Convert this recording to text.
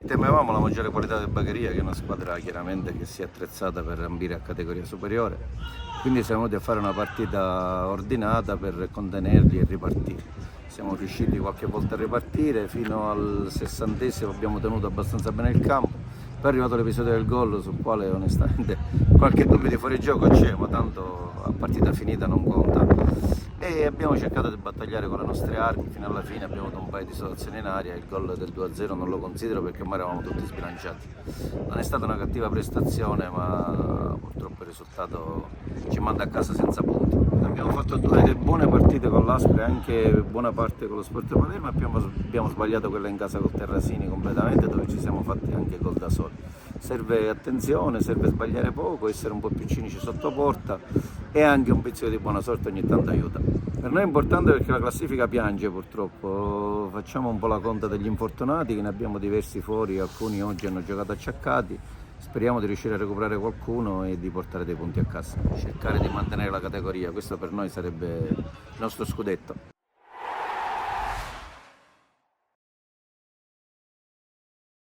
Temevamo la maggiore qualità del Bagheria, che è una squadra chiaramente che si è attrezzata per ambire a categoria superiore, quindi siamo venuti a fare una partita ordinata per contenerli e ripartire. Siamo riusciti qualche volta a ripartire, fino al 60° abbiamo tenuto abbastanza bene il campo, poi è arrivato l'episodio del gol sul quale onestamente qualche dubbio di fuorigioco c'è, ma tanto a partita finita non conta. E abbiamo cercato di battagliare con le nostre armi fino alla fine, abbiamo avuto un paio di situazioni in aria, il gol del 2-0 non lo considero perché ormai eravamo tutti sbilanciati. Non è stata una cattiva prestazione, ma purtroppo il risultato ci manda a casa senza punti. Abbiamo fatto due buone partite con l'Aspre, anche buona parte con lo Sport Palermo, abbiamo sbagliato quella in casa col Terrasini completamente, dove ci siamo fatti anche gol da soli. Serve attenzione, serve sbagliare poco, essere un po' più cinici sotto porta e anche un pizzico di buona sorte ogni tanto aiuta. Per noi è importante perché la classifica piange purtroppo, facciamo un po' la conta degli infortunati, che ne abbiamo diversi fuori, alcuni oggi hanno giocato acciaccati, speriamo di riuscire a recuperare qualcuno e di portare dei punti a casa, cercare di mantenere la categoria, questo per noi sarebbe il nostro scudetto.